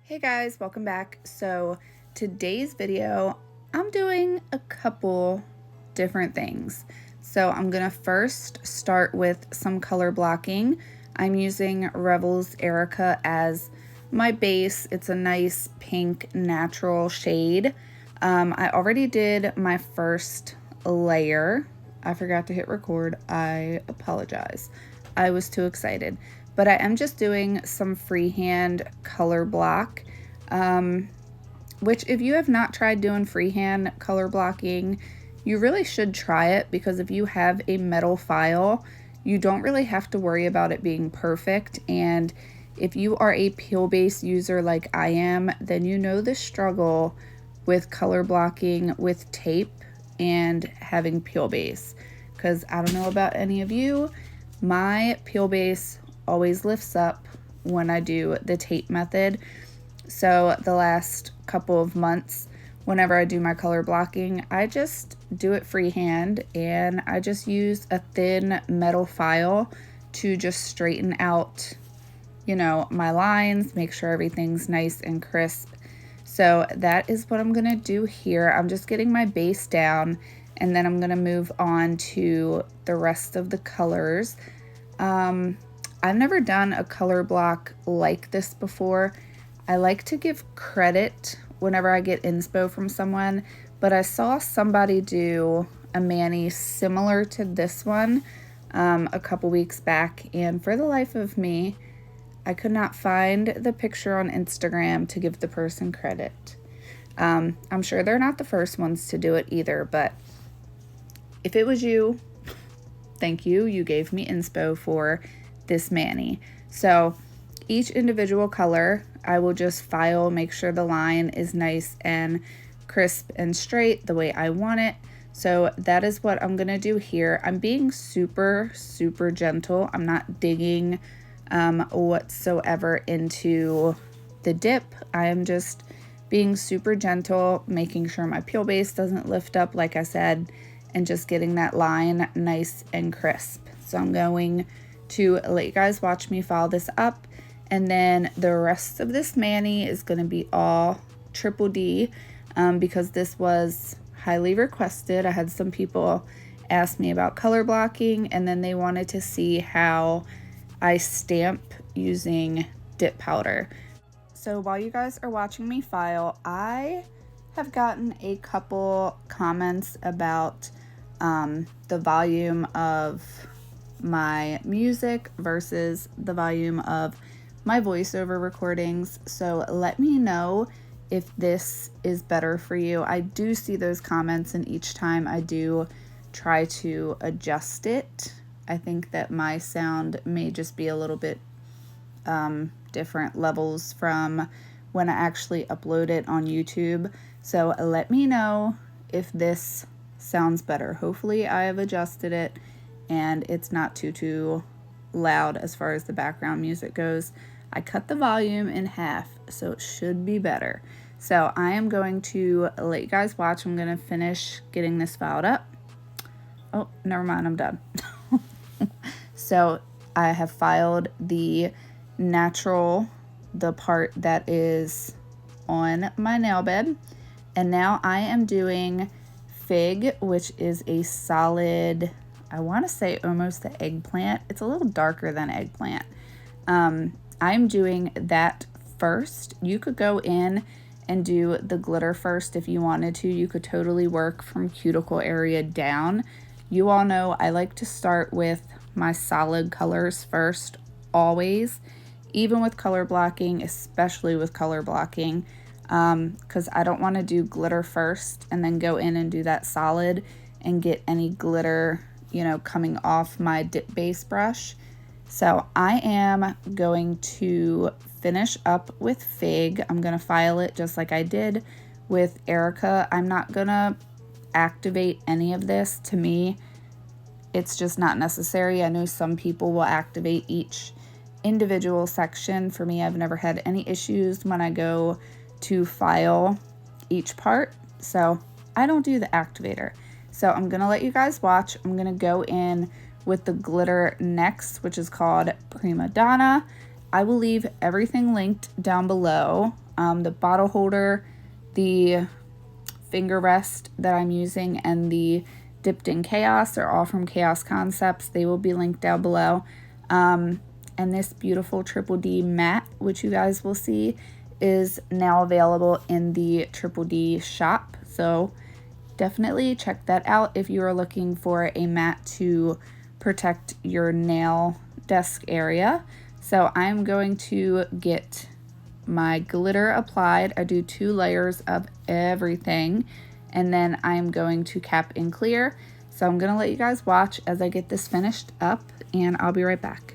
Hey guys, welcome back. So today's video, I'm doing a couple different things. So I'm gonna first start with some color blocking. I'm using Revel's Erica as my base. It's a nice pink natural shade. I already did my first layer. I forgot to hit record. I apologize. I was too excited. But I am just doing some freehand color block, which if you have not tried doing freehand color blocking, you really should try it, because if you have a metal file, you don't really have to worry about it being perfect. And if you are a peel-based user like I am, then you know the struggle with color blocking with tape and having peel base. Because I don't know about any of you, my peel base always lifts up when I do the tape method. So the last couple of months, whenever I do my color blocking, I just do it freehand, and I just use a thin metal file to just straighten out, you know, my lines, make sure everything's nice and crisp. So that is what I'm gonna do here. I'm just getting my base down, and then I'm gonna move on to the rest of the colors. I've never done a color block like this before. I like to give credit whenever I get inspo from someone, but I saw somebody do a mani similar to this one a couple weeks back, and for the life of me, I could not find the picture on Instagram to give the person credit. I'm sure they're not the first ones to do it either, but if it was you, thank you. You gave me inspo for this mani. So each individual color, I will just file, make sure the line is nice and crisp and straight the way I want it. So that is what I'm gonna do here. I'm being super gentle. I'm not digging whatsoever into the dip. I am just being super gentle, making sure my peel base doesn't lift up, like I said, and just getting that line nice and crisp. So I'm going to let you guys watch me file this up, and then the rest of this mani is going to be all triple D, because this was highly requested. I had some people ask me about color blocking, and then they wanted to see how I stamp using dip powder. So while you guys are watching me file, I have gotten a couple comments about the volume of my music versus the volume of my voiceover recordings. So let me know if this is better for you. I do see those comments, and each time I do try to adjust it. I think that my sound may just be a little bit different levels from when I actually upload it on YouTube. So let me know if this sounds better. Hopefully I have adjusted it and it's not too loud as far as the background music goes. I cut the volume in half, so it should be better. So I am going to let you guys watch. I'm going to finish getting this filed up. Oh, never mind, I'm done. So I have filed the natural, the part that is on my nail bed, and now I am doing Fig, which is a solid, I want to say almost the eggplant. It's a little darker than eggplant. I'm doing that first. You could go in and do the glitter first if you wanted to. You could totally work from cuticle area down. You all know I like to start with my solid colors first, always, even with color blocking, especially with color blocking, because I don't want to do glitter first and then go in and do that solid and get any glitter, you know, coming off my dip base brush. So I am going to finish up with Fig. I'm going to file it just like I did with Erica. I'm not going to activate any of this. To me, it's just not necessary. I know some people will activate each individual section. For me, I've never had any issues when I go to file each part, so I don't do the activator. So I'm gonna let you guys watch. I'm gonna go in with the glitter next, which is called Prima Donna. I will leave everything linked down below. The bottle holder, the finger rest that I'm using, and the Dipped in Chaos are all from Chaos Concepts. They will be linked down below. And this beautiful Triple D matte, which you guys will see, is now available in the Triple D shop. So definitely check that out if you are looking for a matte to protect your nail desk area. So I'm going to get my glitter applied. I do 2 layers of everything, and then I'm going to cap and clear. So I'm gonna let you guys watch as I get this finished up, and I'll be right back.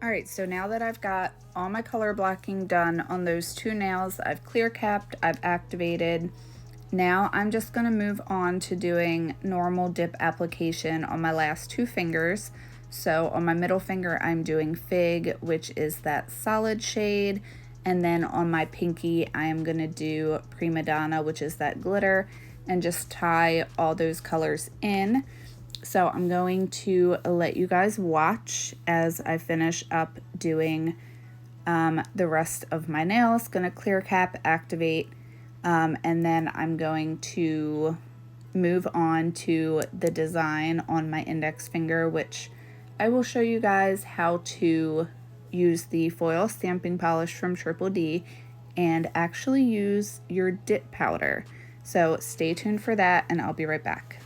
Alright, so now that I've got all my color blocking done on those 2 nails, I've clear capped, I've activated. Now I'm just going to move on to doing normal dip application on my last 2 fingers. So on my middle finger I'm doing Fig, which is that solid shade, and then on my pinky I am going to do Prima Donna, which is that glitter, and just tie all those colors in. So I'm going to let you guys watch as I finish up doing the rest of my nails. Gonna clear cap, activate, And then I'm going to move on to the design on my index finger, which I will show you guys how to use the foil stamping polish from Triple D and actually use your dip powder. So stay tuned for that and I'll be right back.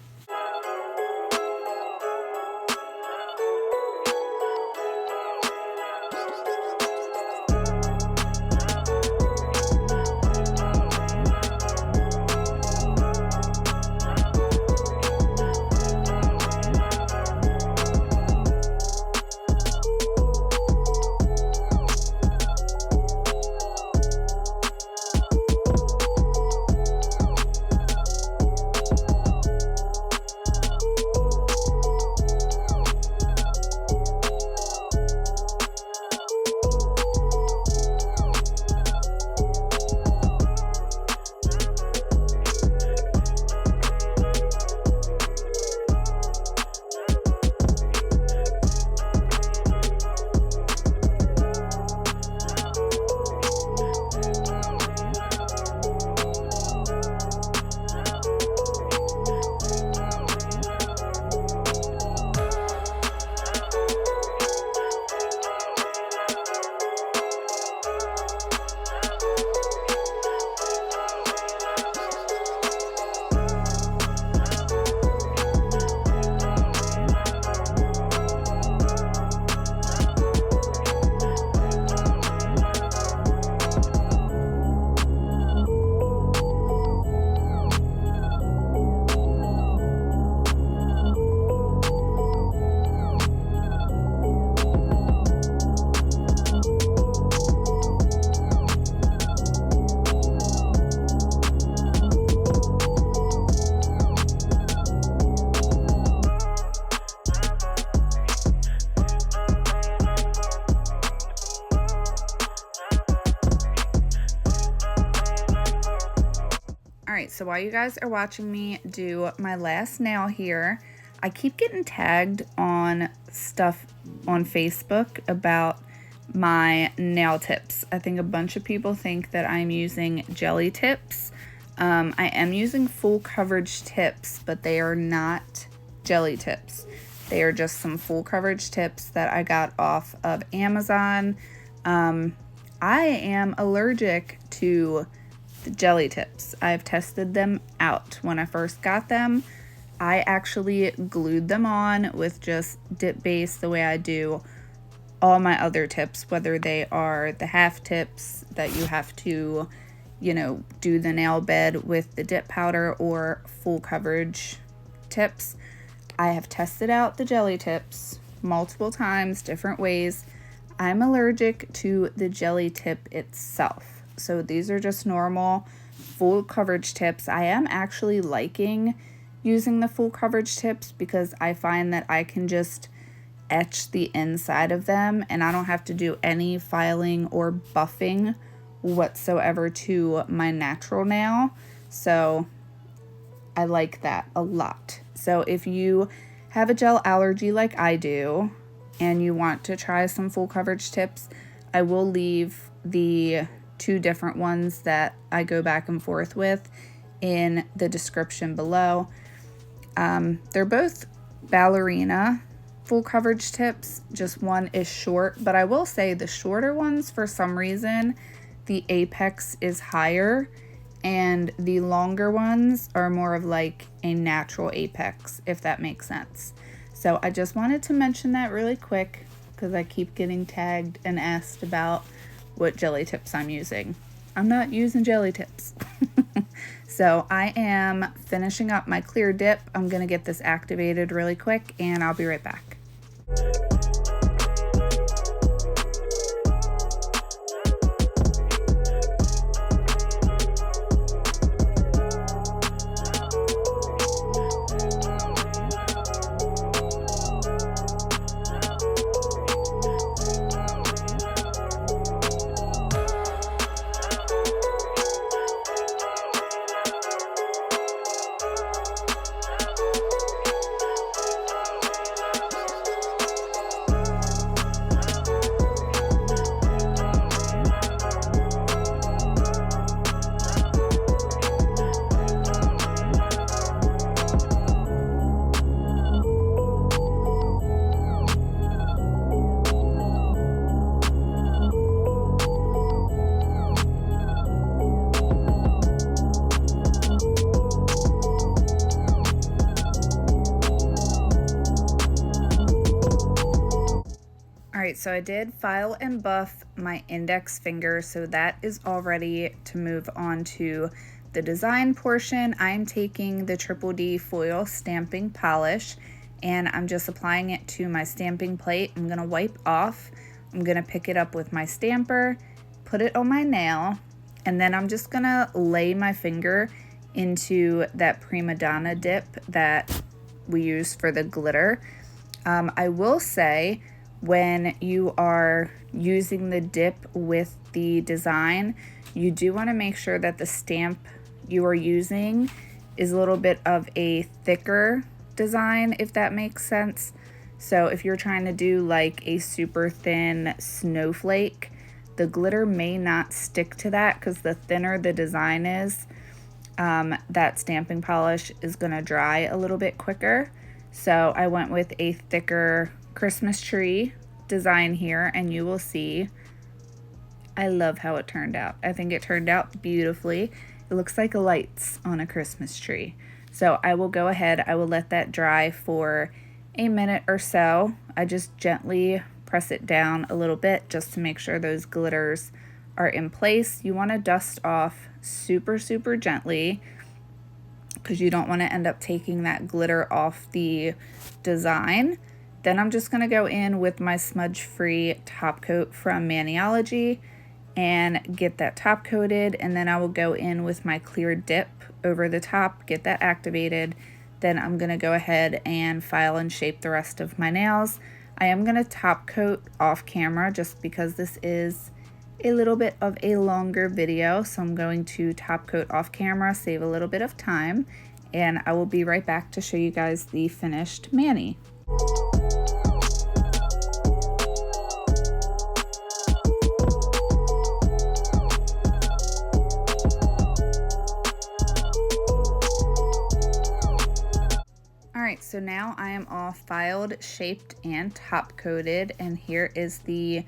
Alright, so while you guys are watching me do my last nail here, I keep getting tagged on stuff on Facebook about my nail tips. I think a bunch of people think that I'm using jelly tips. I am using full coverage tips, but they are not jelly tips. They are just some full coverage tips that I got off of Amazon. I am allergic to the jelly tips. I've tested them out. When I first got them, I actually glued them on with just dip base the way I do all my other tips, whether they are the half tips that you have to, you know, do the nail bed with the dip powder, or full coverage tips. I have tested out the jelly tips multiple times, different ways. I'm allergic to the jelly tip itself. So these are just normal full coverage tips. I am actually liking using the full coverage tips because I find that I can just etch the inside of them and I don't have to do any filing or buffing whatsoever to my natural nail. So I like that a lot. So if you have a gel allergy like I do and you want to try some full coverage tips, I will leave the 2 different ones that I go back and forth with in the description below. They're both ballerina full coverage tips, just one is short, but I will say the shorter ones, for some reason, the apex is higher, and the longer ones are more of like a natural apex, if that makes sense. So I just wanted to mention that really quick because I keep getting tagged and asked about what jelly tips I'm using. I'm not using jelly tips. So I am finishing up my clear dip. I'm gonna get this activated really quick and I'll be right back. Alright, so I did file and buff my index finger, so that is all ready to move on to the design portion. I'm taking the Triple D foil stamping polish and I'm just applying it to my stamping plate. I'm going to wipe off. I'm going to pick it up with my stamper, put it on my nail, and then I'm just going to lay my finger into that Prima Donna dip that we use for the glitter. I will say, when you are using the dip with the design, you do want to make sure that the stamp you are using is a little bit of a thicker design, if that makes sense. So if you're trying to do like a super thin snowflake, the glitter may not stick to that, because the thinner the design is, that stamping polish is going to dry a little bit quicker. So I went with a thicker Christmas tree design here, and you will see I love how it turned out. I think it turned out beautifully. It looks like lights on a Christmas tree. So I will go ahead, I will let that dry for a minute or so. I just gently press it down a little bit just to make sure those glitters are in place. You want to dust off super gently, because you don't want to end up taking that glitter off the design. Then I'm just going to go in with my smudge-free top coat from Maniology and get that top coated, and then I will go in with my clear dip over the top, get that activated. Then I'm going to go ahead and file and shape the rest of my nails. I am going to top coat off camera just because this is a little bit of a longer video, so I'm going to top coat off camera, save a little bit of time, and I will be right back to show you guys the finished mani. Alright, so now I am all filed, shaped, and top coated, and here is the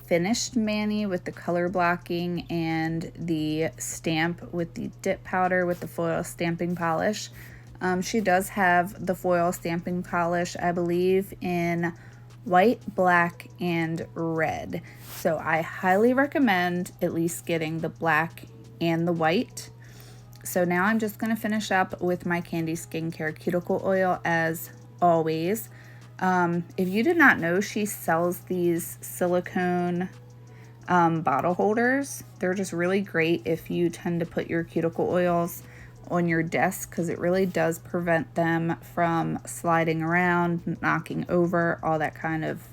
finished mani with the color blocking and the stamp with the dip powder with the foil stamping polish. She does have the foil stamping polish, I believe, in white, black, and red. So I highly recommend at least getting the black and the white. So now I'm just going to finish up with my Candy Skincare cuticle oil as always. If you did not know, she sells these silicone bottle holders. They're just really great if you tend to put your cuticle oils on your desk, because it really does prevent them from sliding around, knocking over, all that kind of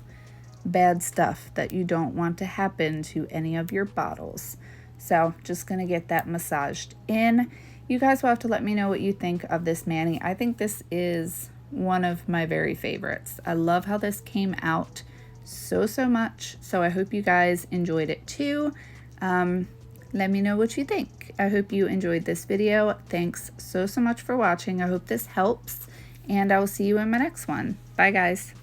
bad stuff that you don't want to happen to any of your bottles. So just going to get that massaged in. You guys will have to let me know what you think of this mani. I think this is one of my very favorites. I love how this came out so much. So I hope you guys enjoyed it too. Let me know what you think. I hope you enjoyed this video. Thanks so much for watching. I hope this helps, and I will see you in my next one. Bye guys.